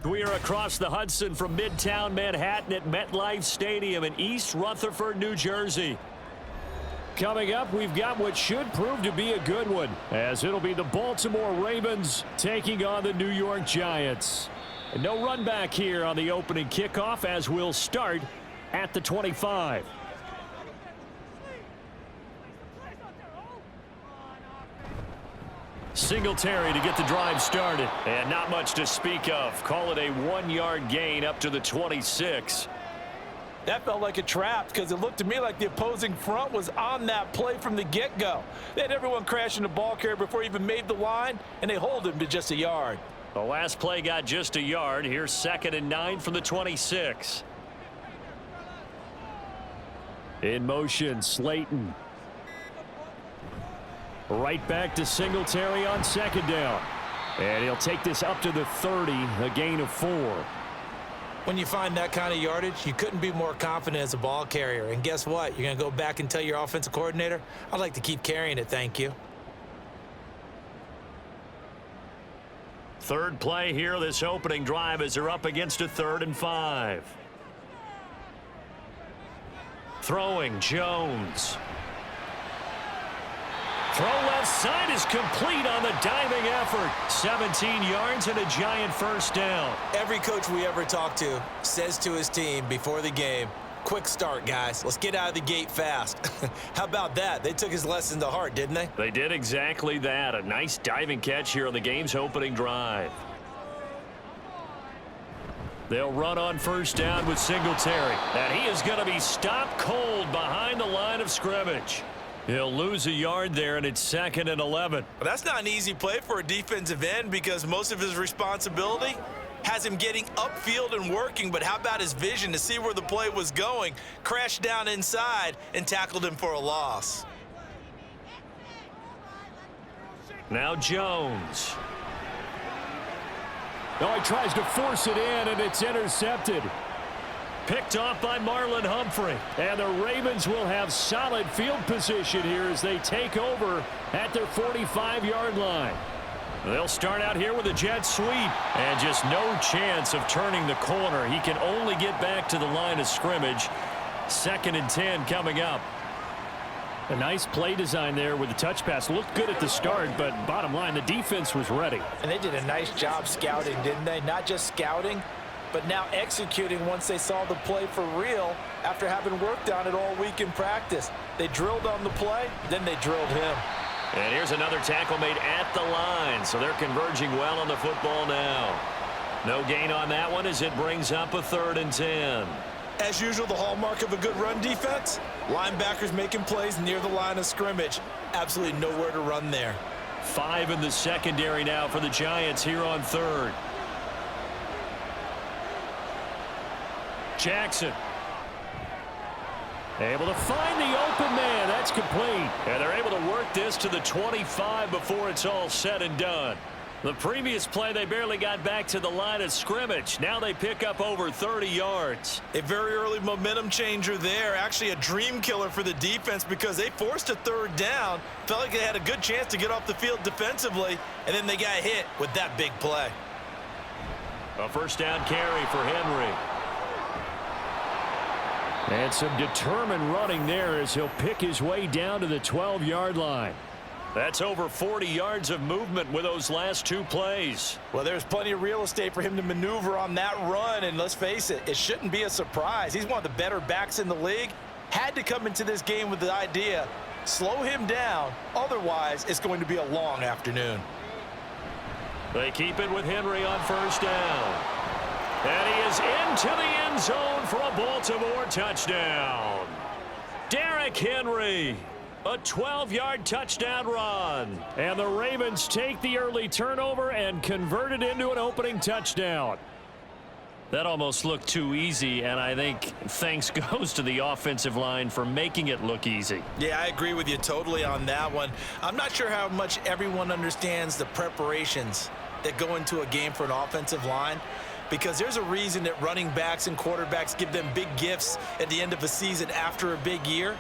We are across the Hudson from Midtown Manhattan at MetLife Stadium in East Rutherford, New Jersey. Coming up, we've got what should prove to be a good one, as it'll be the Baltimore Ravens taking on the New York Giants. And no run back here on the opening kickoff, as we'll start at the 25. Singletary to get the drive started. And not much to speak of. Call it a 1-yard gain up to the 26. That felt like a trap because it looked to me like the opposing front was on that play from the get-go. They had everyone crashing the ball carrier before he even made the line, and they hold him to just a yard. The last play got just a yard. Here's 2nd and 9 from the 26. In motion, Slayton. Right back to Singletary on 2nd down. And he'll take this up to the 30, a gain of 4. When you find that kind of yardage, you couldn't be more confident as a ball carrier. And guess what? You're going to go back and tell your offensive coordinator, I'd like to keep carrying it, thank you. Third play here, this opening drive, as they're up against a 3rd and 5. Throwing, Jones. Throw left side is complete on the diving effort. 17 yards and a Giant first down. Every coach we ever talk to says to his team before the game, quick start, guys. Let's get out of the gate fast. How about that? They took his lesson to heart, didn't they? They did exactly that. A nice diving catch here on the game's opening drive. They'll run on first down with Singletary. And he is going to be stopped cold behind the line of scrimmage. He'll lose a yard there, and it's 2nd and 11. Well, that's not an easy play for a defensive end because most of his responsibility has him getting upfield and working, but how about his vision to see where the play was going, crashed down inside, and tackled him for a loss. Now Jones. Oh, he tries to force it in, and it's intercepted. Picked off by Marlon Humphrey. And the Ravens will have solid field position here as they take over at their 45-yard line. They'll start out here with a jet sweep. And just no chance of turning the corner. He can only get back to the line of scrimmage. 2nd and 10 coming up. A nice play design there with the touch pass. Looked good at the start, but bottom line, the defense was ready. And they did a nice job scouting, didn't they? Not just scouting, but now executing once they saw the play for real after having worked on it all week in practice. They drilled on the play, then they drilled him. And here's another tackle made at the line, so they're converging well on the football now. No gain on that one as it brings up a 3rd and 10. As usual, the hallmark of a good run defense, linebackers making plays near the line of scrimmage. Absolutely nowhere to run there. 5 in the secondary now for the Giants here on 3rd. Jackson. Able to find the open man. That's complete. And they're able to work this to the 25 before it's all said and done. The previous play, they barely got back to the line of scrimmage. Now they pick up over 30 yards. A very early momentum changer there. Actually a dream killer for the defense because they forced a 3rd down. Felt like they had a good chance to get off the field defensively, and then they got hit with that big play. A first down carry for Henry. And some determined running there as he'll pick his way down to the 12-yard line. That's over 40 yards of movement with those last 2 plays. Well, there's plenty of real estate for him to maneuver on that run, and let's face it, it shouldn't be a surprise. He's one of the better backs in the league. Had to come into this game with the idea, slow him down, otherwise it's going to be a long afternoon. They keep it with Henry on first down. And he is into the end zone for a Baltimore touchdown. Derrick Henry. A 12-yard touchdown run. And the Ravens take the early turnover and convert it into an opening touchdown. That almost looked too easy, and I think thanks goes to the offensive line for making it look easy. Yeah, I agree with you totally on that one. I'm not sure how much everyone understands the preparations that go into a game for an offensive line, because there's a reason that running backs and quarterbacks give them big gifts at the end of a season after a big year.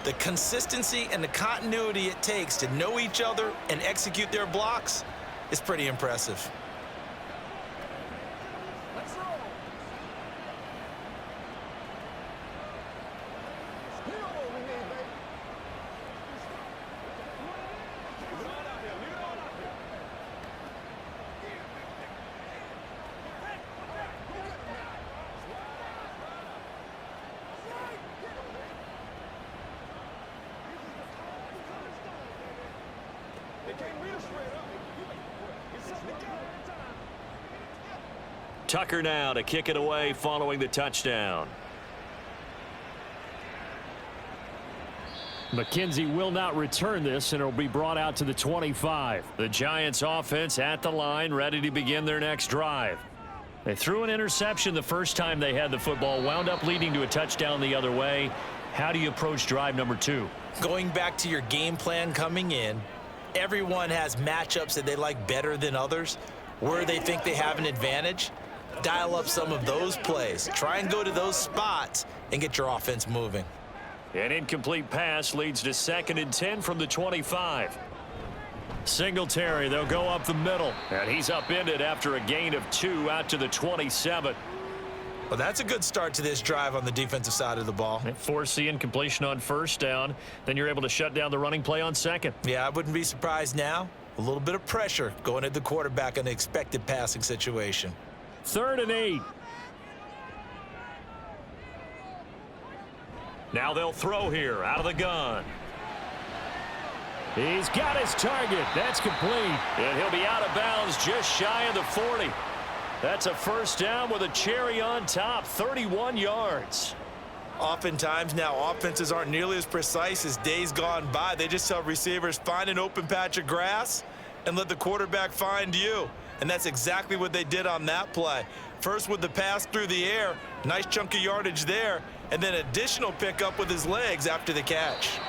The consistency and the continuity it takes to know each other and execute their blocks is pretty impressive. Tucker now to kick it away following the touchdown. McKenzie will not return this, and it will be brought out to the 25. The Giants offense at the line, ready to begin their next drive. They threw an interception the first time they had the football, wound up leading to a touchdown the other way. How do you approach drive number 2? Going back to your game plan coming in, everyone has matchups that they like better than others, where they think they have an advantage. Dial up some of those plays. Try and go to those spots and get your offense moving. An incomplete pass leads to 2nd and 10 from the 25. Singletary, they'll go up the middle, and he's upended after a gain of 2 out to the 27. Well, that's a good start to this drive on the defensive side of the ball. Force the incompletion on first down. Then you're able to shut down the running play on 2nd. Yeah, I wouldn't be surprised now. A little bit of pressure going at the quarterback in the expected passing situation. 3rd and 8. Now they'll throw here out of the gun. He's got his target. That's complete. And he'll be out of bounds just shy of the 40. That's a first down with a cherry on top, 31 yards. Oftentimes now offenses aren't nearly as precise as days gone by. They just tell receivers, find an open patch of grass and let the quarterback find you. And that's exactly what they did on that play. First with the pass through the air, nice chunk of yardage there, and then additional pickup with his legs after the catch.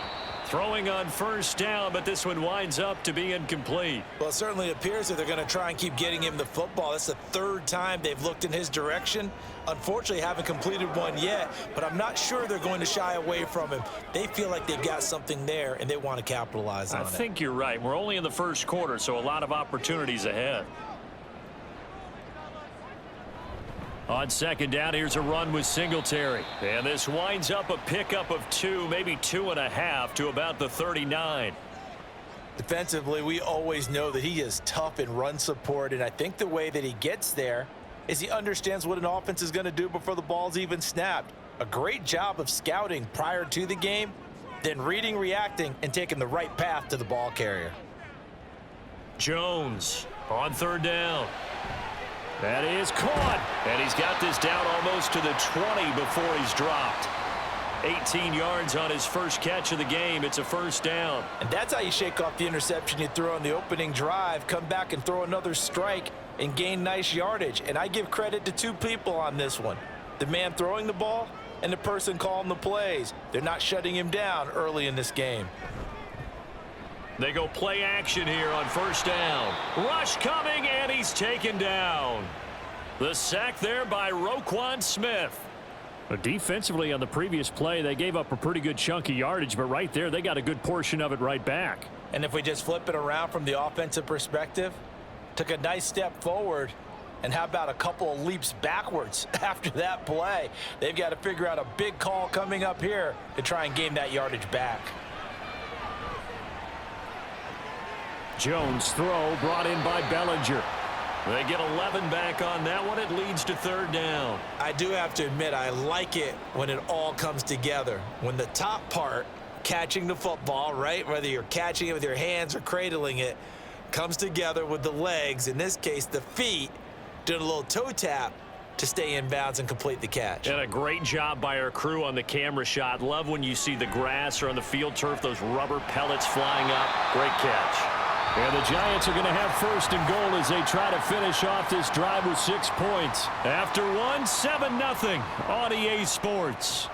Throwing on first down, but this one winds up to be incomplete. Well, it certainly appears that they're going to try and keep getting him the football. That's the 3rd time they've looked in his direction. Unfortunately, haven't completed one yet, but I'm not sure they're going to shy away from him. They feel like they've got something there, and they want to capitalize on it. I think you're right. We're only in the first quarter, so a lot of opportunities ahead. On 2nd down, here's a run with Singletary. And this winds up a pickup of 2, maybe 2.5 to about the 39. Defensively, we always know that he is tough in run support, and I think the way that he gets there is he understands what an offense is going to do before the ball's even snapped. A great job of scouting prior to the game, then reading, reacting, and taking the right path to the ball carrier. Jones on 3rd down. That is caught, and he's got this down almost to the 20 before he's dropped. 18 yards on his first catch of the game. It's a first down. And that's how you shake off the interception you threw on the opening drive, come back and throw another strike and gain nice yardage. And I give credit to 2 people on this one. The man throwing the ball and the person calling the plays. They're not shutting him down early in this game. They go play action here on first down. Rush coming, and he's taken down. The sack there by Roquan Smith. Defensively on the previous play, they gave up a pretty good chunk of yardage, but right there, they got a good portion of it right back. And if we just flip it around from the offensive perspective, took a nice step forward, and how about a couple of leaps backwards after that play? They've got to figure out a big call coming up here to try and gain that yardage back. Jones throw brought in by Bellinger. They get 11 back on that one. It leads to 3rd down. I do have to admit, I like it when it all comes together. When the top part, catching the football, right, whether you're catching it with your hands or cradling it, comes together with the legs, in this case the feet, doing a little toe tap to stay in bounds and complete the catch. And a great job by our crew on the camera shot. Love when you see the grass or on the field turf, those rubber pellets flying up. Great catch. And the Giants are going to have 1st and goal as they try to finish off this drive with 6 points. After one, 7-0 on EA Sports.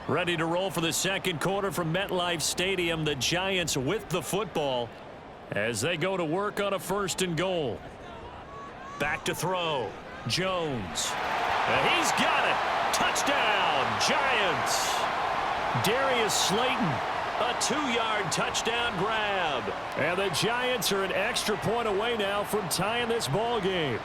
Ready to roll for the 2nd quarter from MetLife Stadium. The Giants with the football as they go to work on a 1st and goal. Back to throw. Jones. And he's got it. Touchdown, Giants. Darius Slayton, a 2-yard touchdown grab. And the Giants are an extra point away now from tying this ball game.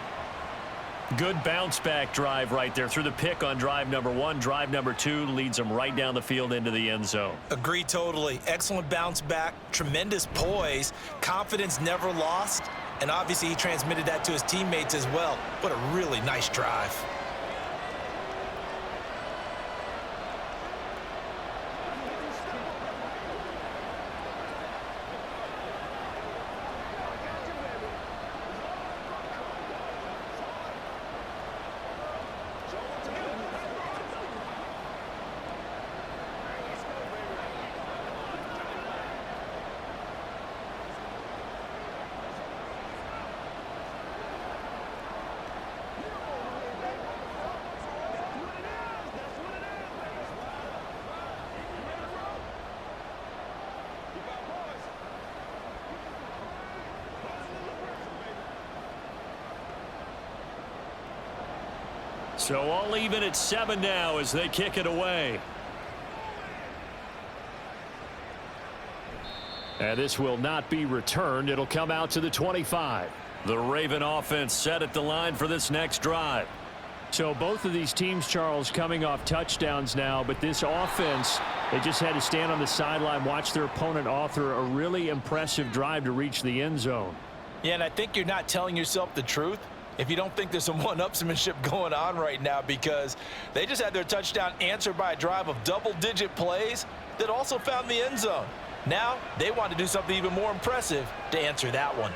Good bounce back drive right there through the pick on drive number 1. Drive number 2 leads them right down the field into the end zone. Agree totally. Excellent bounce back, tremendous poise, confidence never lost, and obviously he transmitted that to his teammates as well. What a really nice drive. So all even at 7 now as they kick it away. And this will not be returned. It'll come out to the 25. The Raven offense set at the line for this next drive. So both of these teams, Charles, coming off touchdowns now, but this offense, they just had to stand on the sideline, watch their opponent author a really impressive drive to reach the end zone. Yeah, and I think you're not telling yourself the truth if you don't think there's some one-upsmanship going on right now, because they just had their touchdown answered by a drive of double-digit plays that also found the end zone. Now they want to do something even more impressive to answer that one.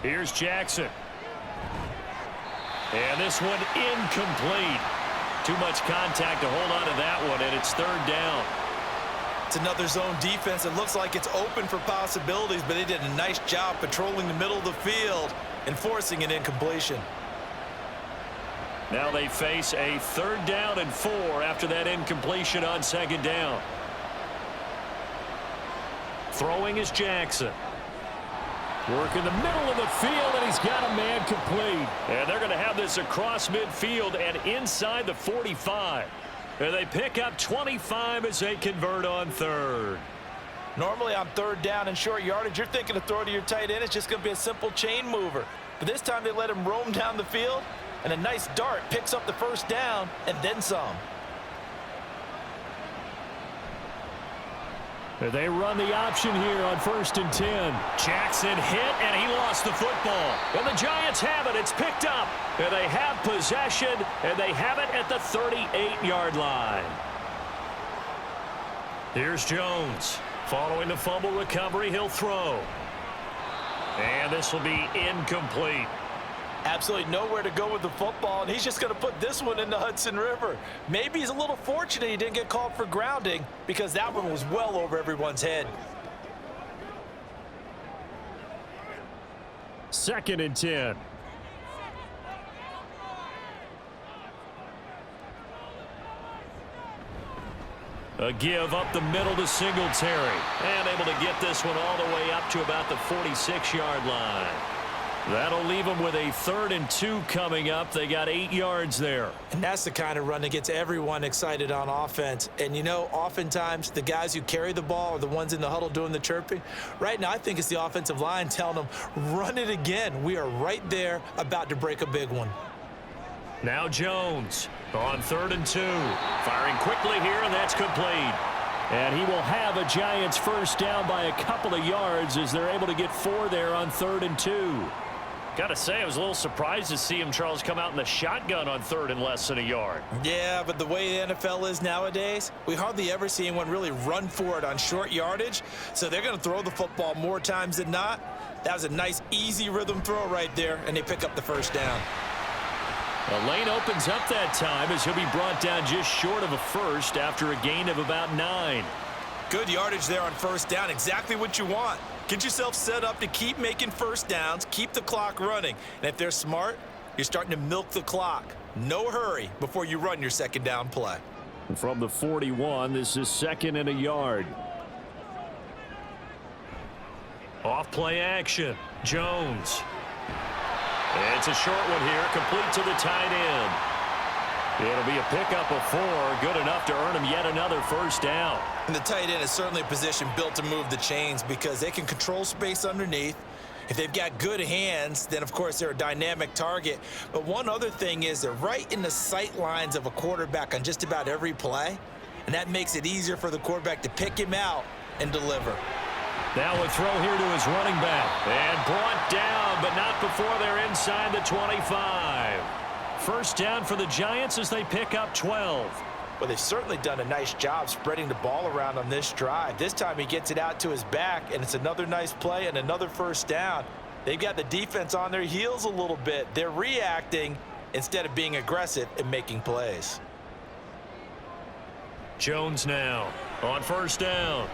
Here's Jackson. And this one incomplete. Too much contact to hold on to that one, and it's 3rd down. It's another zone defense. It looks like it's open for possibilities, but they did a nice job patrolling the middle of the field and forcing an incompletion. Now they face a 3rd down and 4 after that incompletion on 2nd down. Throwing is Jackson. Work in the middle of the field, and he's got a man complete. And they're going to have this across midfield and inside the 45. And they pick up 25 as they convert on 3rd. Normally on 3rd down and short yardage, you're thinking to throw to your tight end. It's just going to be a simple chain mover. But this time they let him roam down the field, and a nice dart picks up the 1st down and then some. They run the option here on 1st and 10. Jackson hit, and he lost the football. And the Giants have it. It's picked up. And they have possession, and they have it at the 38-yard line. Here's Jones. Following the fumble recovery, he'll throw. And this will be incomplete. Absolutely nowhere to go with the football, and he's just going to put this one in the Hudson River. Maybe he's a little fortunate he didn't get called for grounding, because that one was well over everyone's head. 2nd and 10. A give up the middle to Singletary. And able to get this one all the way up to about the 46-yard line. That'll leave them with a 3rd and 2 coming up. They got 8 yards there. And that's the kind of run that gets everyone excited on offense. And, you know, oftentimes the guys who carry the ball are the ones in the huddle doing the chirping. Right now, I think it's the offensive line telling them, run it again. We are right there about to break a big one. Now Jones on 3rd and 2. Firing quickly here, and that's complete. And he will have a Giants 1st down by a couple of yards as they're able to get 4 there on 3rd and 2. Got to say, I was a little surprised to see him, Charles, come out in the shotgun on 3rd and less than a yard. Yeah, but the way the NFL is nowadays, we hardly ever see anyone really run for it on short yardage. So they're going to throw the football more times than not. That was a nice, easy rhythm throw right there, and they pick up the 1st down. The lane opens up that time as he'll be brought down just short of a 1st after a gain of about 9. Good yardage there on 1st down, exactly what you want. Get yourself set up to keep making 1st downs, keep the clock running. And if they're smart, you're starting to milk the clock. No hurry before you run your 2nd down play. From the 41, this is 2nd and a yard. Off play action. Jones. It's a short one here, complete to the tight end. It'll be a pickup of 4, good enough to earn him yet another 1st down. And the tight end is certainly a position built to move the chains because they can control space underneath. If they've got good hands, then of course they're a dynamic target. But one other thing is they're right in the sight lines of a quarterback on just about every play. And that makes it easier for the quarterback to pick him out and deliver. Now a throw here to his running back. And brought down, but not before they're inside the 25. 1st down for the Giants as they pick up 12. Well, they've certainly done a nice job spreading the ball around on this drive. This time he gets it out to his back, and it's another nice play and another 1st down. They've got the defense on their heels a little bit. They're reacting instead of being aggressive and making plays. Jones now on 1st down.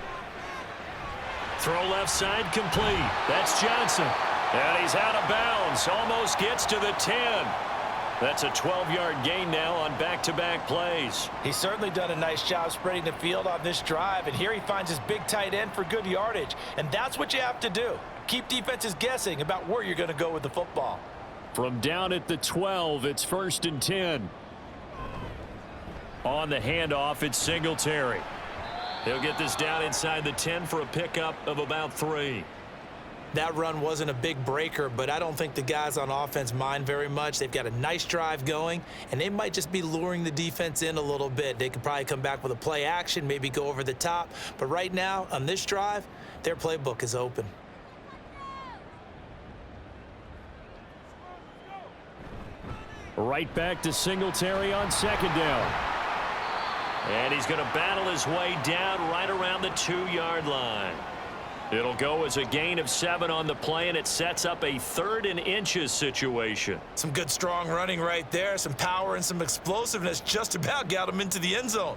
Throw left side complete. That's Johnson. And he's out of bounds. Almost gets to the 10. That's a 12-yard gain now on back-to-back plays. He's certainly done a nice job spreading the field on this drive, and here he finds his big tight end for good yardage. And that's what you have to do. Keep defenses guessing about where you're going to go with the football. From down at the 12, it's 1st and 10. On the handoff, it's Singletary. He'll get this down inside the 10 for a pickup of about 3. That run wasn't a big breaker, but I don't think the guys on offense mind very much. They've got a nice drive going, and they might just be luring the defense in a little bit. They could probably come back with a play action, maybe go over the top. But right now, on this drive, their playbook is open. Right back to Singletary on 2nd down. And he's going to battle his way down right around the 2-yard line. It'll go as a gain of 7 on the play, and it sets up a 3rd and inches situation. Some good, strong running right there. Some power and some explosiveness just about got him into the end zone.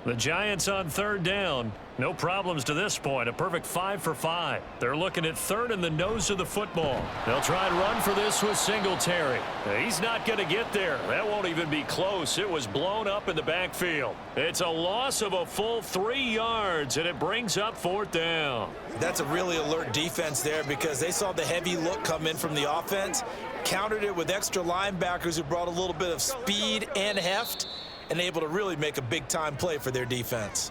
The Giants on 3rd down. No problems to this point. A perfect 5 for 5. They're looking at 3rd in the nose of the football. They'll try and run for this with Singletary. He's not going to get there. That won't even be close. It was blown up in the backfield. It's a loss of a full 3 yards, and it brings up 4th down. That's a really alert defense there because they saw the heavy look come in from the offense, countered it with extra linebackers who brought a little bit of speed and heft, and able to really make a big-time play for their defense.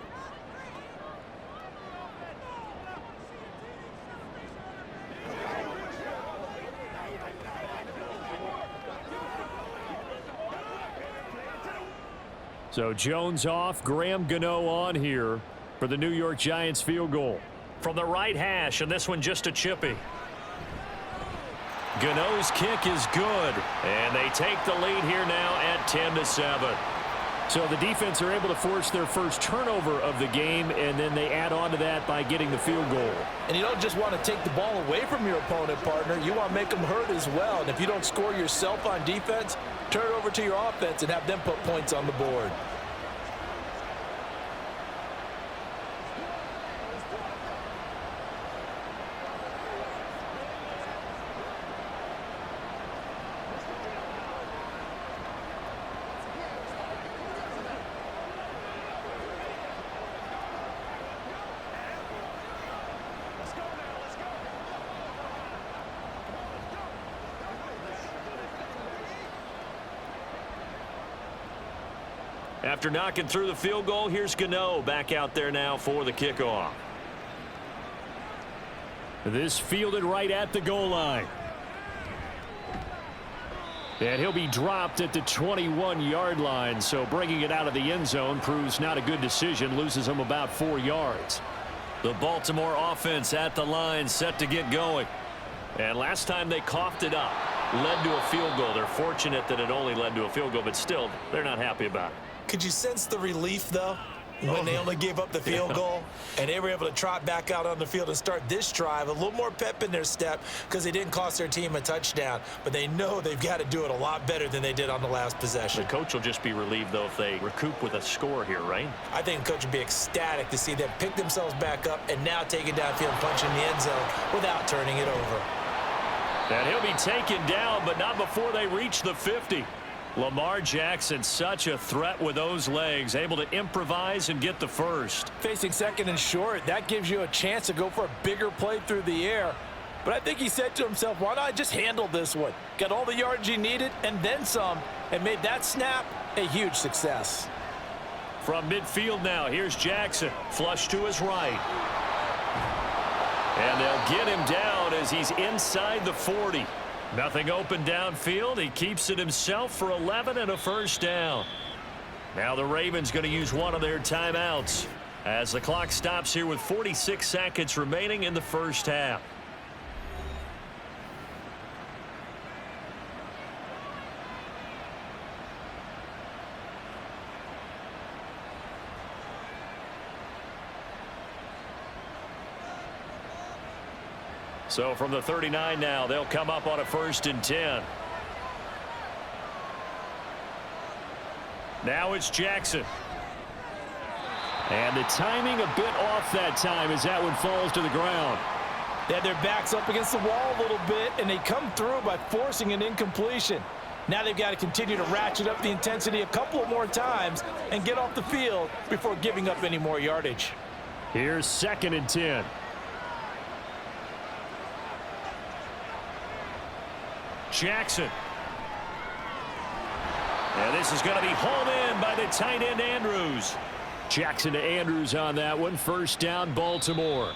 So Jones off, Graham Gano on here for the New York Giants field goal. From the right hash, and this one just a chippy. Gano's kick is good, and they take the lead here now at 10-7. So the defense are able to force their first turnover of the game, and then they add on to that by getting the field goal. And you don't just want to take the ball away from your opponent, partner. You want to make them hurt as well. And if you don't score yourself on defense, turn it over to your offense and have them put points on the board. After knocking through the field goal, here's Gano back out there now for the kickoff. This fielded right at the goal line. And he'll be dropped at the 21-yard line, so bringing it out of the end zone proves not a good decision, loses him about 4 yards. The Baltimore offense at the line, set to get going. And last time they coughed it up, led to a field goal. They're fortunate that it only led to a field goal, but still, they're not happy about it. Could you sense the relief, though, when they only gave up the field goal and they were able to trot back out on the field and start this drive? A little more pep in their step because they didn't cost their team a touchdown, but they know they've got to do it a lot better than they did on the last possession. The coach will just be relieved, though, if they recoup with a score here, right? I think the coach would be ecstatic to see them pick themselves back up and now take it downfield and punch in the end zone without turning it over. And he'll be taken down, but not before they reach the 50. Lamar Jackson, such a threat with those legs, able to improvise and get the first. Facing 2nd and short, that gives you a chance to go for a bigger play through the air. But I think he said to himself, why not just handle this one? Got all the yards he needed and then some, and made that snap a huge success. From midfield now, here's Jackson, flush to his right. And they'll get him down as he's inside the 40. Nothing open downfield. He keeps it himself for 11 and a first down. Now the Ravens going to use one of their timeouts as the clock stops here with 46 seconds remaining in the first half. So from the 39 now, they'll come up on a 1st and 10. Now it's Jackson. And the timing a bit off that time as that one falls to the ground. They had their backs up against the wall a little bit, and they come through by forcing an incompletion. Now they've got to continue to ratchet up the intensity a couple more times and get off the field before giving up any more yardage. Here's 2nd and 10. Jackson. And this is going to be hauled in by the tight end Andrews. Jackson to Andrews on that one. First down, Baltimore.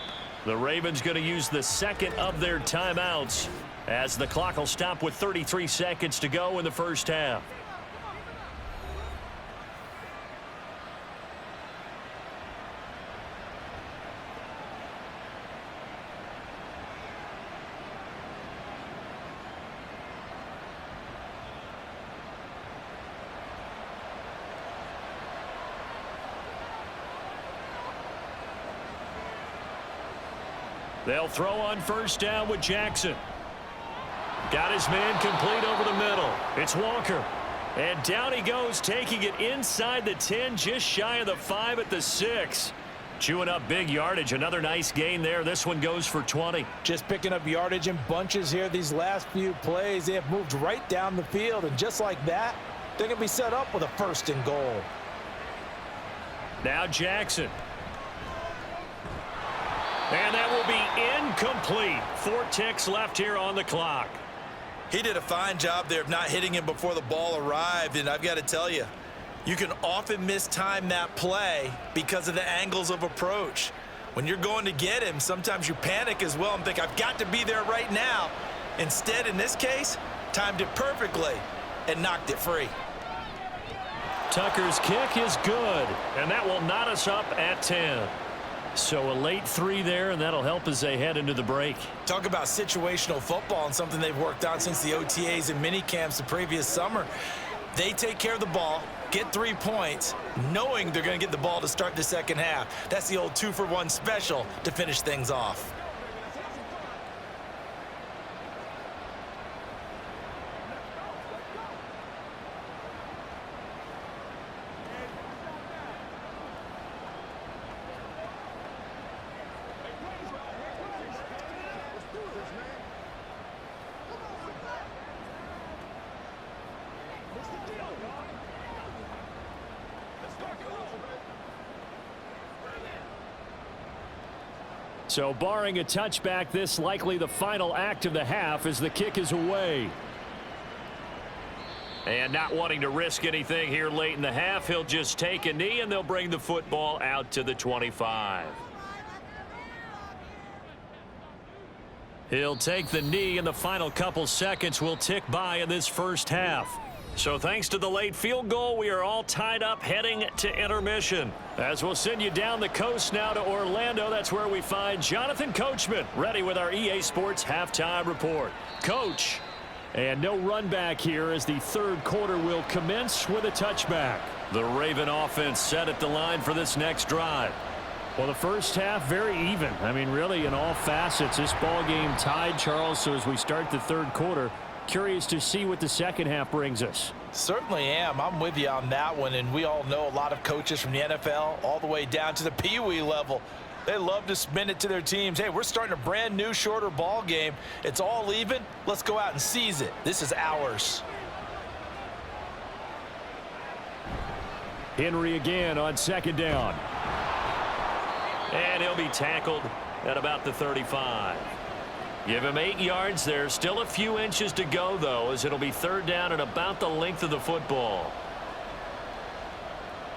The Ravens going to use the second of their timeouts as the clock will stop with 33 seconds to go in the first half. They'll throw on first down with Jackson. Got his man complete over the middle. It's Walker. And down he goes, taking it inside the 10, just shy of the 5 at the 6. Chewing up big yardage. Another nice gain there. This one goes for 20. Just picking up yardage in bunches here. These last few plays, they have moved right down the field. And just like that, they're going to be set up with a first and goal. Now Jackson. And that will be incomplete. 4 ticks left here on the clock. He did a fine job there of not hitting him before the ball arrived. And I've got to tell you, you can often mistime that play because of the angles of approach. When you're going to get him, sometimes you panic as well and think, I've got to be there right now. Instead, in this case, timed it perfectly and knocked it free. Tucker's kick is good, and that will knot us up at 10. So a late 3 there, and that'll help as they head into the break. Talk about situational football and something they've worked on since the OTAs and mini camps the previous summer. They take care of the ball, get 3 points, knowing they're going to get the ball to start the second half. That's the old 2-for-1 special to finish things off. So barring a touchback, this likely the final act of the half as the kick is away. And not wanting to risk anything here late in the half, he'll just take a knee and they'll bring the football out to the 25. He'll take the knee, and the final couple seconds will tick by in this first half. So thanks to the late field goal, we are all tied up heading to intermission. As we'll send you down the coast now to Orlando, that's where we find Jonathan Coachman ready with our EA Sports halftime report. Coach, and no run back here as the third quarter will commence with a touchback. The Raven offense set at the line for this next drive. Well, the first half very even. I mean, really in all facets, this ball game tied, Charles. So as we start the third quarter, curious to see what the second half brings us. Certainly am. I'm with you on that one, and we all know a lot of coaches from the NFL all the way down to the Pee Wee level. They love to spin it to their teams. Hey, we're starting a brand new shorter ball game. It's all even. Let's go out and seize it. This is ours. Henry again on second down. And he'll be tackled at about the 35. Give him 8 yards there. Still a few inches to go, though, as it'll be third down at about the length of the football.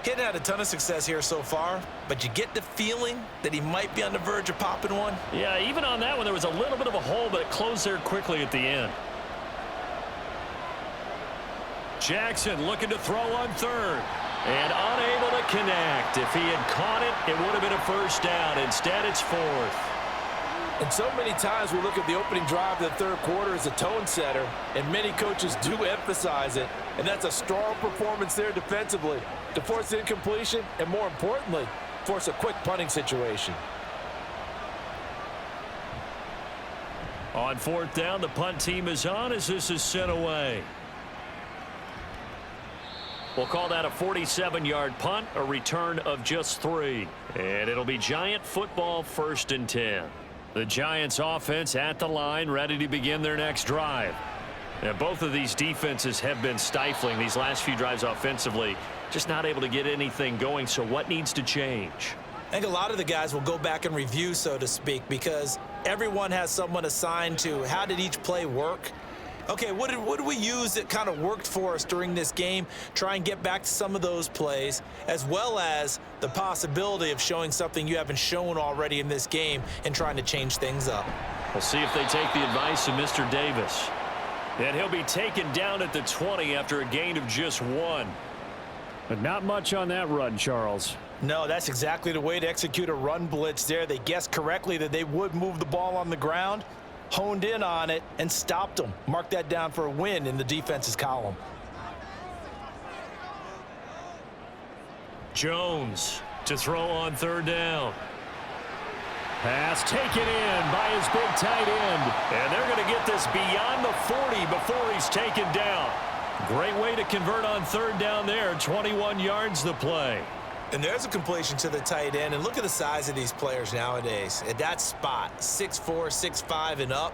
He hadn't had a ton of success here so far, but you get the feeling that he might be on the verge of popping one. Yeah, even on that one, there was a little bit of a hole, but it closed there quickly at the end. Jackson looking to throw on third. And unable to connect. If he had caught it, it would have been a first down. Instead, it's fourth. And so many times we look at the opening drive of the third quarter as a tone setter, and many coaches do emphasize it. And that's a strong performance there defensively to force incompletion and, more importantly, force a quick punting situation. On fourth down, the punt team is on as this is sent away. We'll call that a 47-yard punt, a return of just 3. And it'll be Giant football, 1st and 10. The Giants offense at the line, ready to begin their next drive. And both of these defenses have been stifling these last few drives offensively, just not able to get anything going. So what needs to change? I think a lot of the guys will go back and review, so to speak, because everyone has someone assigned to how did each play work. Okay, what did we use that kind of worked for us during this game? Try and get back to some of those plays, as well as the possibility of showing something you haven't shown already in this game and trying to change things up. We'll see if they take the advice of Mr. Davis. And he'll be taken down at the 20 after a gain of just 1. But not much on that run, Charles. No, that's exactly the way to execute a run blitz there. They guessed correctly that they would move the ball on the ground, honed in on it, and stopped them. Mark that down for a win in the defense's column. Jones to throw on 3rd down. Pass taken in by his big tight end. And they're going to get this beyond the 40 before he's taken down. Great way to convert on 3rd down there. 21 yards the play. And there's a completion to the tight end. And look at the size of these players nowadays. At that spot, 6'4", 6'5", and up.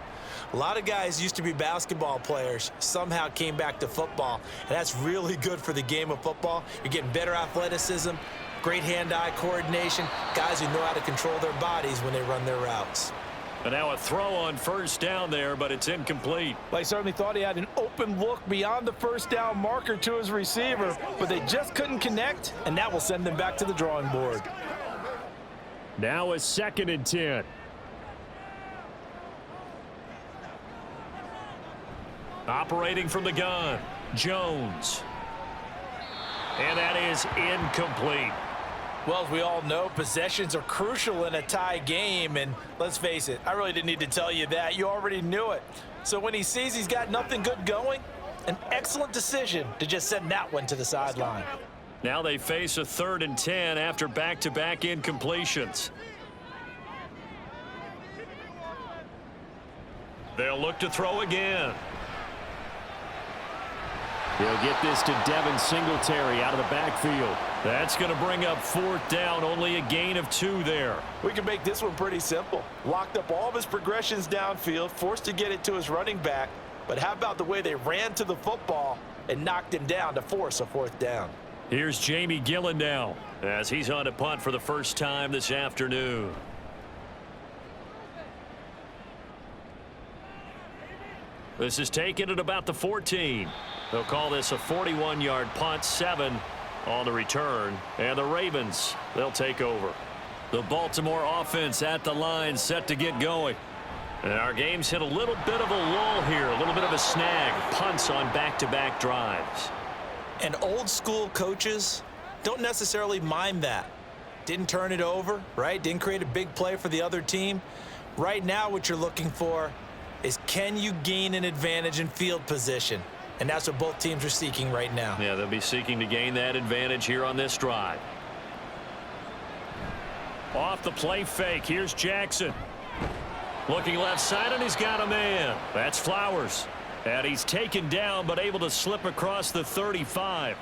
A lot of guys used to be basketball players, somehow came back to football. And that's really good for the game of football. You're getting better athleticism, great hand-eye coordination, guys who know how to control their bodies when they run their routes. And now a throw on 1st down there, but it's incomplete. Well, he certainly thought he had an open look beyond the 1st down marker to his receiver, but they just couldn't connect, and that will send them back to the drawing board. Now a 2nd and 10. Operating from the gun, Jones. And that is incomplete. Well, as we all know, possessions are crucial in a tie game, and let's face it, I really didn't need to tell you that. You already knew it. So when he sees he's got nothing good going, an excellent decision to just send that one to the sideline. Now they face a 3rd and 10 after back-to-back incompletions. They'll look to throw again. He'll get this to Devin Singletary out of the backfield. That's going to bring up 4th down, only a gain of 2 there. We can make this one pretty simple. Locked up all of his progressions downfield, forced to get it to his running back. But how about the way they ran to the football and knocked him down to force a 4th down? Here's Jamie Gillen now as he's on a punt for the first time this afternoon. This is taken at about the 14. They'll call this a 41-yard punt, 7 on the return. And the Ravens, they'll take over. The Baltimore offense at the line, set to get going. And our game's hit a little bit of a lull here, a little bit of a snag. Punts on back-to-back drives. And old school coaches don't necessarily mind that. Didn't turn it over, right? Didn't create a big play for the other team. Right now what you're looking for is, can you gain an advantage in field position? And that's what both teams are seeking right now. Yeah, they'll be seeking to gain that advantage here on this drive. Off the play fake, here's Jackson. Looking left side, and he's got a man. That's Flowers. And he's taken down, but able to slip across the 35.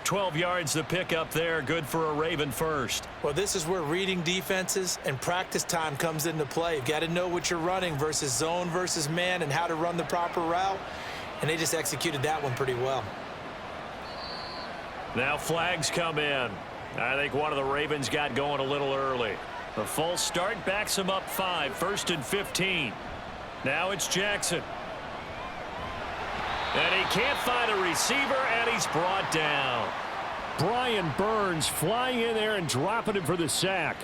12 yards the pick up there, good for a Raven first. Well, this is where reading defenses and practice time comes into play. You've got to know what you're running versus zone versus man and how to run the proper route. And they just executed that one pretty well. Now flags come in. I think one of the Ravens got going a little early. The false start backs him up 5, 1st and 15. Now it's Jackson. And he can't find a receiver, and he's brought down. Brian Burns flying in there and dropping him for the sack.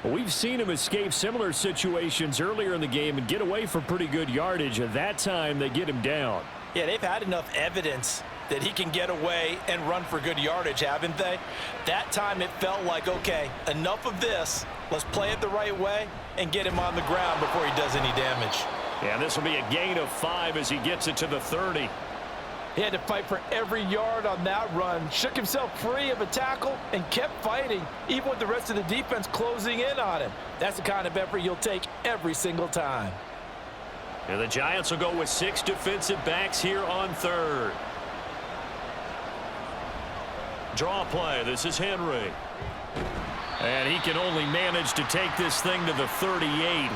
We've seen him escape similar situations earlier in the game and get away for pretty good yardage. At that time, they get him down. Yeah, they've had enough evidence that he can get away and run for good yardage, haven't they? That time it felt like, okay, enough of this. Let's play it the right way and get him on the ground before he does any damage. Yeah, this will be a gain of 5 as he gets it to the 30. He had to fight for every yard on that run. Shook himself free of a tackle and kept fighting, even with the rest of the defense closing in on him. That's the kind of effort you'll take every single time. And the Giants will go with 6 defensive backs here on 3rd. Draw play. This is Henry. And he can only manage to take this thing to the 38,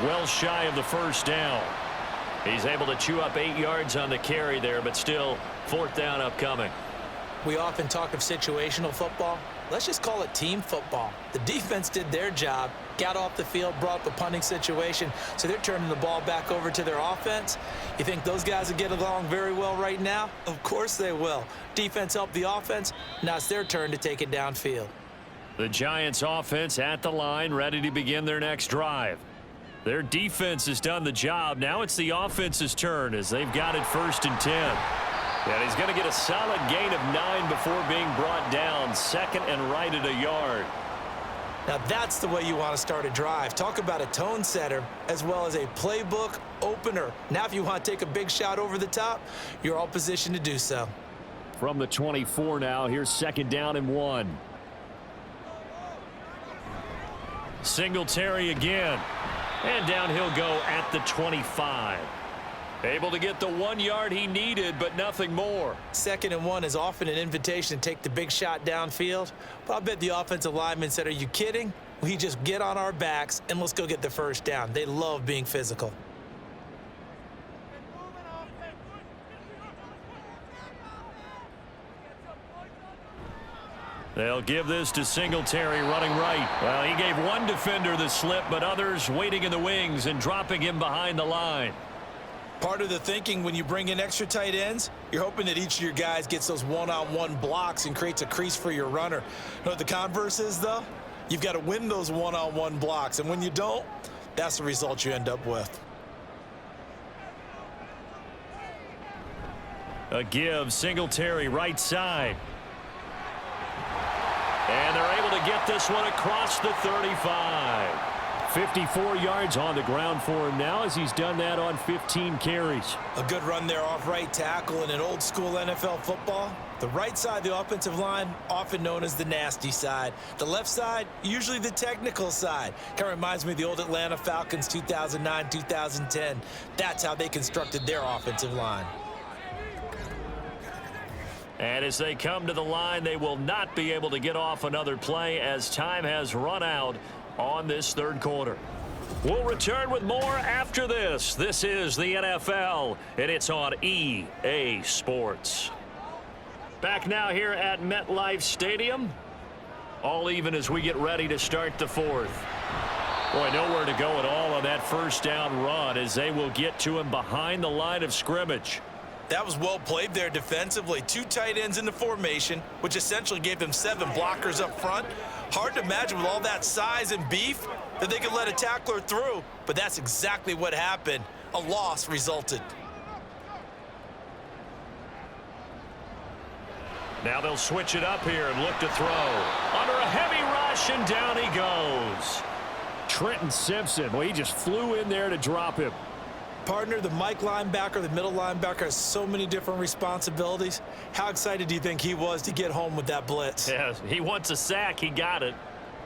well shy of the 1st down. He's able to chew up 8 yards on the carry there, but still 4th down upcoming. We often talk of situational football. Let's just call it team football. The defense did their job, got off the field, brought up a punting situation, so they're turning the ball back over to their offense. You think those guys will get along very well right now? Of course they will. Defense helped the offense. Now it's their turn to take it downfield. The Giants offense at the line, ready to begin their next drive. Their defense has done the job. Now it's the offense's turn as they've got it 1st and 10. And he's going to get a solid gain of 9 before being brought down, 2nd and right at a yard. Now that's the way you want to start a drive. Talk about a tone setter as well as a playbook opener. Now if you want to take a big shot over the top, you're all positioned to do so. From the 24 now, here's 2nd down and 1. Singletary again. And down he'll go at the 25. Able to get the 1 yard he needed, but nothing more. 2nd and 1 is often an invitation to take the big shot downfield. But I bet the offensive lineman said, are you kidding? We just get on our backs and let's go get the 1st down. They love being physical. They'll give this to Singletary running right. Well, he gave one defender the slip, but others waiting in the wings and dropping him behind the line. Part of the thinking when you bring in extra tight ends, you're hoping that each of your guys gets those one-on-one blocks and creates a crease for your runner. You know what the converse is, though? You've got to win those one-on-one blocks, and when you don't, that's the result you end up with. A give, Singletary right side. And they're able to get this one across the 35. 54 yards on the ground for him now as he's done that on 15 carries. A good run there off right tackle in an old school NFL football. The right side of the offensive line, often known as the nasty side. The left side, usually the technical side. Kind of reminds me of the old Atlanta Falcons 2009-2010. That's how they constructed their offensive line. And as they come to the line, they will not be able to get off another play as time has run out on this 3rd quarter. We'll return with more after this. This is the NFL, and it's on EA Sports. Back now here at MetLife Stadium. All even as we get ready to start the 4th. Boy, nowhere to go at all on that 1st down run as they will get to him behind the line of scrimmage. That was well played there defensively. 2 tight ends in the formation, which essentially gave them 7 blockers up front. Hard to imagine with all that size and beef that they could let a tackler through, but that's exactly what happened. A loss resulted. Now they'll switch it up here and look to throw. Under a heavy rush, and down he goes. Trenton Simpson, well, he just flew in there to drop him. Partner, the Mike linebacker, the middle linebacker has so many different responsibilities. How excited do you think he was to get home with that blitz? Yeah, he wants a sack. He got it.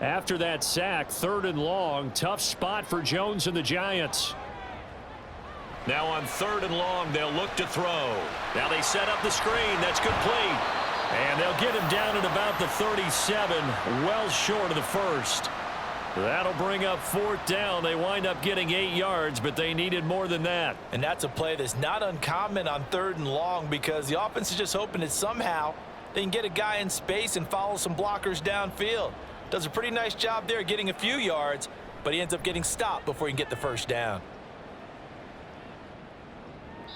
After that sack, 3rd and long, tough spot for Jones and the Giants. Now on 3rd and long, they'll look to throw. Now they set up the screen. That's complete. And they'll get him down at about the 37, well short of the 1st. That'll bring up 4th down. They wind up getting 8 yards, but they needed more than that. And that's a play that's not uncommon on 3rd and long because the offense is just hoping that somehow they can get a guy in space and follow some blockers downfield. Does a pretty nice job there getting a few yards, but he ends up getting stopped before he can get the 1st down.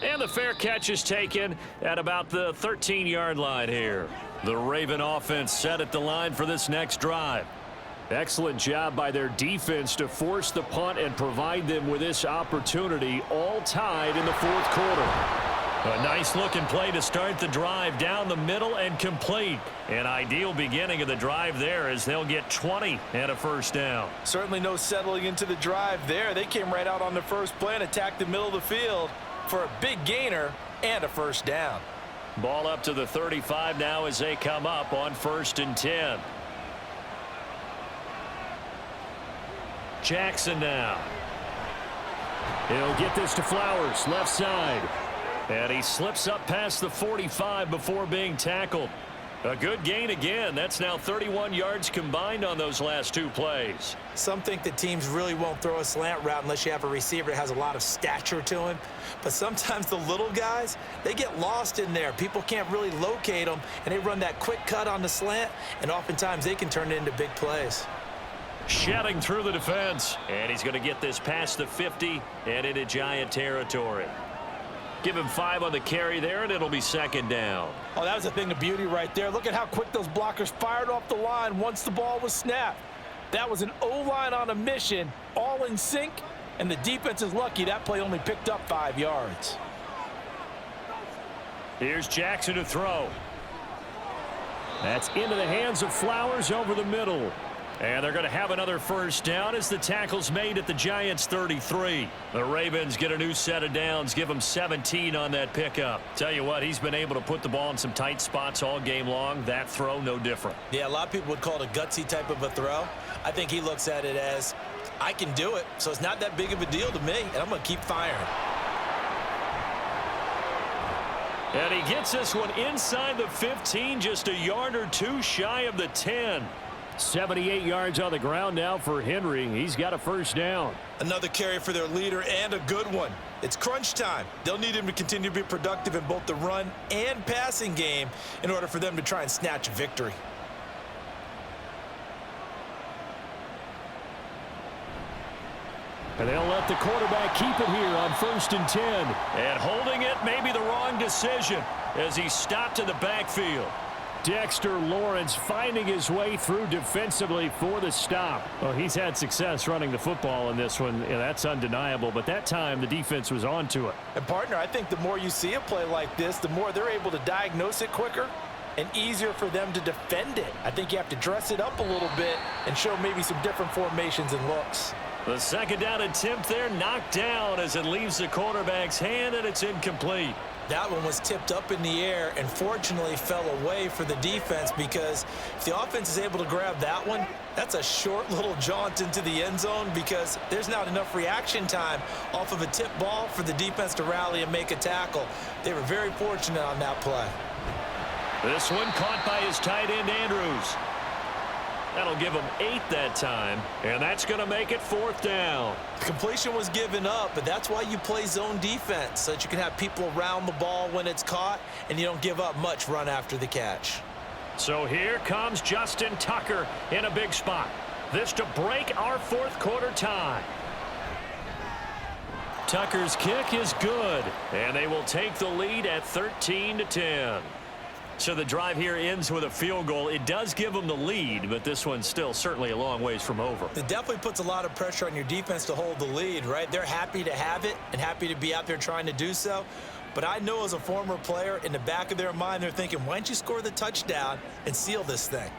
And the fair catch is taken at about the 13-yard line here. The Raven offense set at the line for this next drive. Excellent job by their defense to force the punt and provide them with this opportunity, all tied in the 4th quarter. A nice looking play to start the drive down the middle and complete. An ideal beginning of the drive there as they'll get 20 and a 1st down. Certainly no settling into the drive there. They came right out on the first play and attacked the middle of the field for a big gainer and a 1st down. Ball up to the 35 now as they come up on 1st and 10. Jackson now. He'll get this to Flowers, left side. And he slips up past the 45 before being tackled. A good gain again. That's now 31 yards combined on those last two plays. Some think that teams really won't throw a slant route unless you have a receiver that has a lot of stature to him. But sometimes the little guys, they get lost in there. People can't really locate them, and they run that quick cut on the slant, and oftentimes they can turn it into big plays. Shedding through the defense, and he's going to get this past the 50 and into Giant territory. Give him 5 on the carry there, and it'll be second down. Oh, that was a thing of beauty right there. Look at how quick those blockers fired off the line once the ball was snapped. That was an O-line on a mission, all in sync, and the defense is lucky that play only picked up 5 yards. Here's Jackson to throw. That's into the hands of Flowers over the middle. And they're going to have another first down as the tackle's made at the Giants' 33. The Ravens get a new set of downs, give them 17 on that pickup. Tell you what, he's been able to put the ball in some tight spots all game long. That throw, no different. Yeah, a lot of people would call it a gutsy type of a throw. I think he looks at it as, I can do it, so it's not that big of a deal to me, and I'm going to keep firing. And he gets this one inside the 15, just a yard or two shy of the 10. 78 yards on the ground now for Henry. He's got a first down. Another carry for their leader, and a good one. It's crunch time. They'll need him to continue to be productive in both the run and passing game in order for them to try and snatch a victory. And they'll let the quarterback keep it here on 1st and 10. And holding it may be the wrong decision as he stopped in the backfield. Dexter Lawrence finding his way through defensively for the stop. Well, he's had success running the football in this one. Yeah, that's undeniable. But that time, the defense was on to it. And, partner, I think the more you see a play like this, the more they're able to diagnose it quicker and easier for them to defend it. I think you have to dress it up a little bit and show maybe some different formations and looks. The second down attempt there knocked down as it leaves the quarterback's hand, and it's incomplete. That one was tipped up in the air and fortunately fell away for the defense, because if the offense is able to grab that one, that's a short little jaunt into the end zone because there's not enough reaction time off of a tip ball for the defense to rally and make a tackle. They were very fortunate on that play. This one caught by his tight end, Andrews. That'll give him 8 that time, and that's going to make it 4th down. The completion was given up, but that's why you play zone defense, so that you can have people around the ball when it's caught, and you don't give up much run after the catch. So here comes Justin Tucker in a big spot. This to break our 4th quarter tie. Tucker's kick is good, and they will take the lead at 13-10. So the drive here ends with a field goal. It does give them the lead, but this one's still certainly a long ways from over. It definitely puts a lot of pressure on your defense to hold the lead, right? They're happy to have it and happy to be out there trying to do so. But I know as a former player, in the back of their mind, they're thinking, why don't you score the touchdown and seal this thing?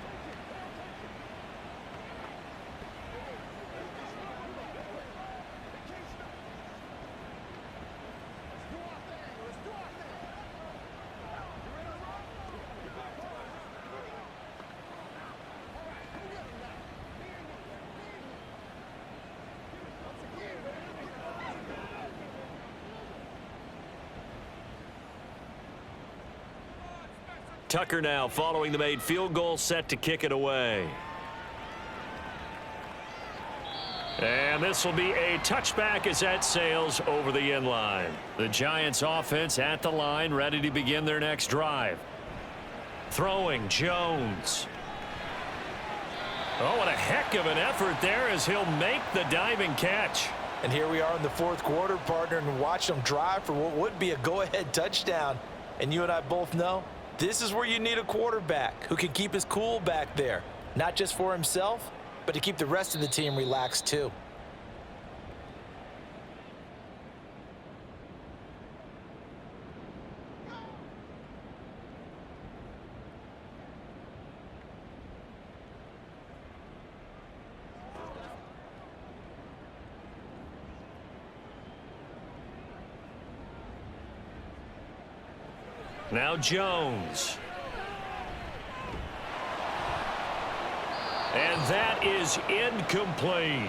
Tucker now following the made field goal, set to kick it away. And this will be a touchback as that sails over the end line. The Giants offense at the line, ready to begin their next drive. Throwing Jones. Oh, what a heck of an effort there as he'll make the diving catch. And here we are in the 4th quarter, partner, and watch them drive for what would be a go-ahead touchdown. And you and I both know this is where you need a quarterback who can keep his cool back there, not just for himself, but to keep the rest of the team relaxed too. Now Jones. And that is incomplete.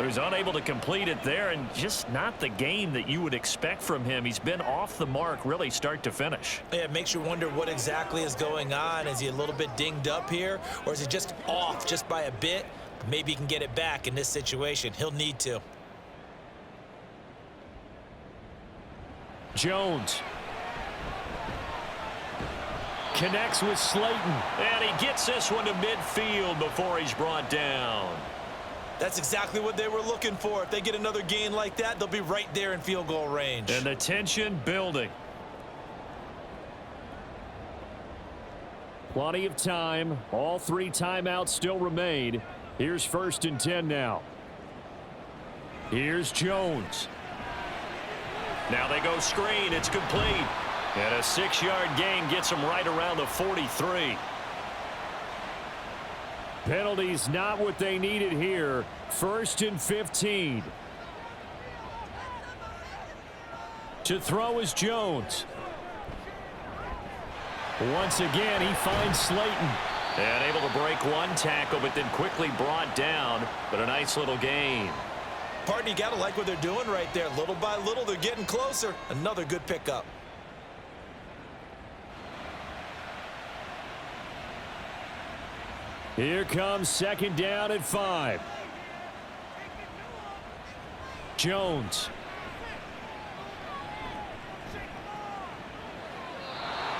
who's unable to complete it there, and just not the game that you would expect from him. He's been off the mark really start to finish. Yeah, it makes you wonder what exactly is going on. Is he a little bit dinged up here, or is he just off just by a bit? Maybe he can get it back in this situation. He'll need to. Jones connects with Slayton, and he gets this one to midfield before he's brought down. That's exactly what they were looking for. If they get another gain like that, they'll be right there in field goal range. And the tension building. Plenty of time. All 3 timeouts still remain. Here's 1st and 10 now. Here's Jones. Now they go screen. It's complete. And a 6-yard gain gets him right around the 43. Penalties not what they needed here. 1st and 15. To throw is Jones. Once again, he finds Slayton. And able to break one tackle, but then quickly brought down. But a nice little gain. Partner, you got to like what they're doing right there. Little by little, they're getting closer. Another good pickup. Here comes 2nd down at 5. Jones.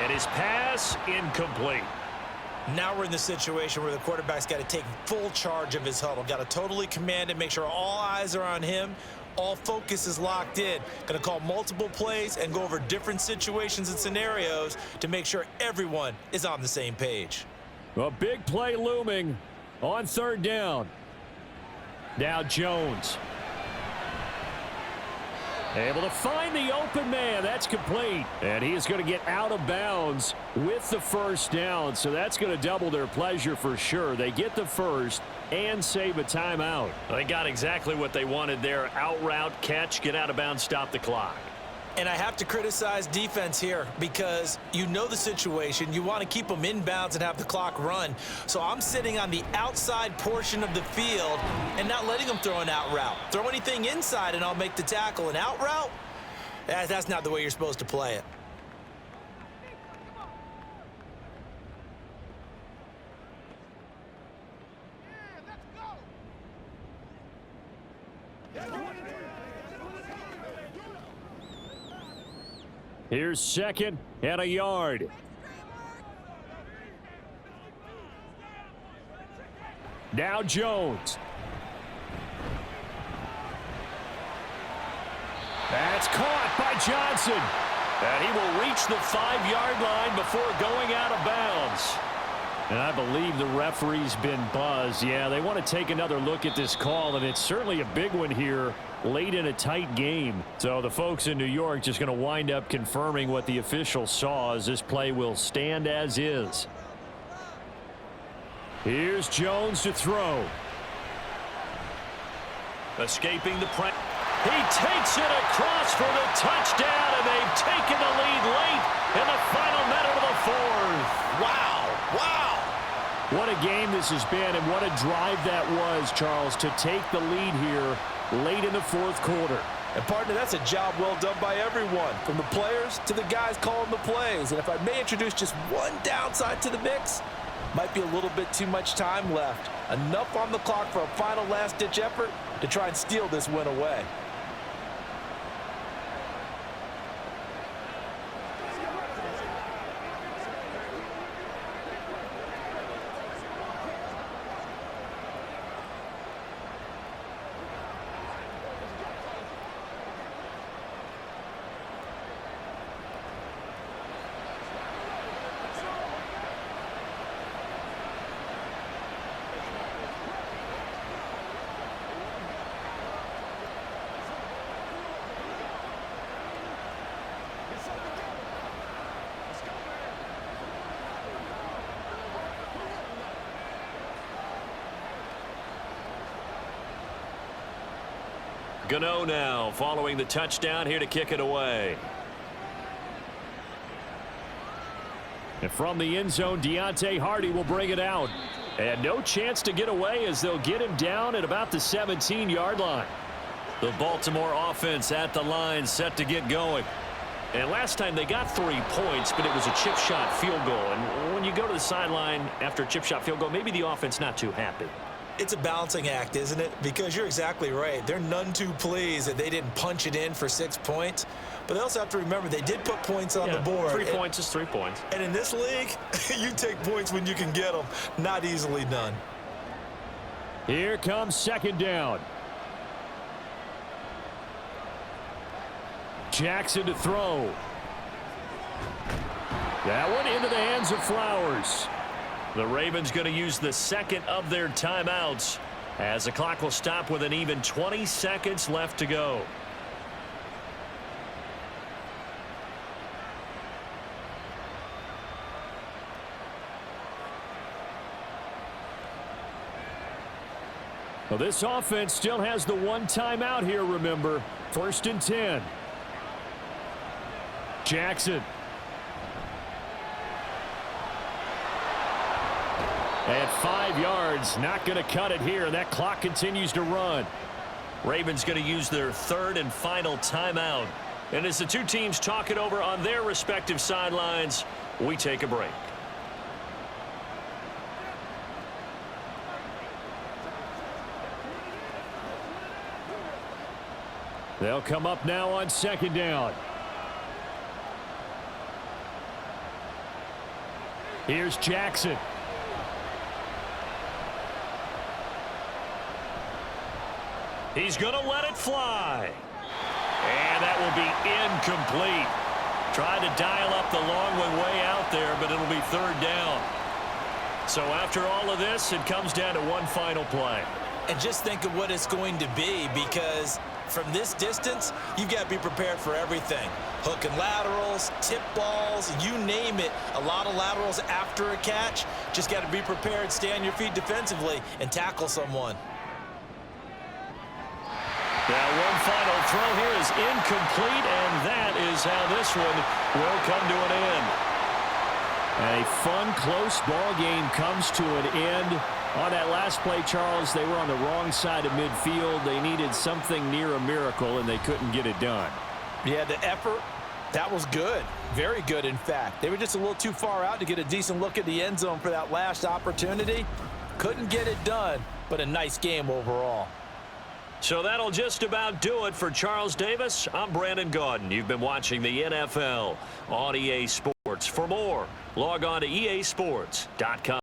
And his pass incomplete. Now we're in the situation where the quarterback's got to take full charge of his huddle. Got to totally command it, make sure all eyes are on him. All focus is locked in. Going to call multiple plays and go over different situations and scenarios to make sure everyone is on the same page. A big play looming on 3rd down. Now Jones. Able to find the open man. That's complete. And he is going to get out of bounds with the 1st down. So that's going to double their pleasure for sure. They get the 1st and save a timeout. They got exactly what they wanted there. Out route, catch, get out of bounds, stop the clock. And I have to criticize defense here because you know the situation. You want to keep them inbounds and have the clock run. So I'm sitting on the outside portion of the field and not letting them throw an out route. Throw anything inside and I'll make the tackle. An out route? That's not the way you're supposed to play it. Here's 2nd and a yard. Now Jones. That's caught by Johnson. And he will reach the 5-yard line before going out of bounds. And I believe the referee's been buzzed. Yeah, they want to take another look at this call, and it's certainly a big one here late in a tight game. So the folks in New York just going to wind up confirming what the official saw, as this play will stand as is. Here's Jones to throw. Escaping the pressure. He takes it across for the touchdown, and they've taken the lead late in the final minute of the 4th. Wow. Wow. What a game this has been, and what a drive that was, Charles, to take the lead here late in the 4th quarter. And, partner, that's a job well done by everyone, from the players to the guys calling the plays. And if I may introduce just one downside to the mix, might be a little bit too much time left. Enough on the clock for a final last-ditch effort to try and steal this win away. Gano now following the touchdown here to kick it away. And from the end zone, Deontay Hardy will bring it out. And no chance to get away as they'll get him down at about the 17-yard line. The Baltimore offense at the line, set to get going. And last time they got 3 points, but it was a chip shot field goal. And when you go to the sideline after a chip shot field goal, maybe the offense not too happy. It's a balancing act, isn't it? Because you're exactly right. They're none too pleased that they didn't punch it in for 6 points. But they also have to remember they did put points on the board. 3 points is 3 points. And in this league, you take points when you can get them. Not easily done. Here comes second down. Jackson to throw. That one into the hands of Flowers. The Ravens going to use the second of their timeouts as the clock will stop with an even 20 seconds left to go. Well, this offense still has the one timeout here, remember. 1st and 10. Jackson. At 5 yards, not going to cut it here. That clock continues to run. Ravens going to use their 3rd and final timeout. And as the two teams talk it over on their respective sidelines, we take a break. They'll come up now on 2nd down. Here's Jackson. He's going to let it fly. And that will be incomplete. Tried to dial up the long way out there, but it'll be 3rd down. So after all of this, it comes down to one final play. And just think of what it's going to be, because from this distance, you've got to be prepared for everything. Hook and laterals, tip balls, you name it. A lot of laterals after a catch. Just got to be prepared, stay on your feet defensively, and tackle someone. Now one final throw here is incomplete, and that is how this one will come to an end. A fun, close ball game comes to an end. On that last play, Charles, they were on the wrong side of midfield. They needed something near a miracle, and they couldn't get it done. Yeah, the effort, that was good. Very good, in fact. They were just a little too far out to get a decent look at the end zone for that last opportunity. Couldn't get it done, but a nice game overall. So that'll just about do it for Charles Davis. I'm Brandon Gaudin. You've been watching the NFL on EA Sports. For more, log on to easports.com.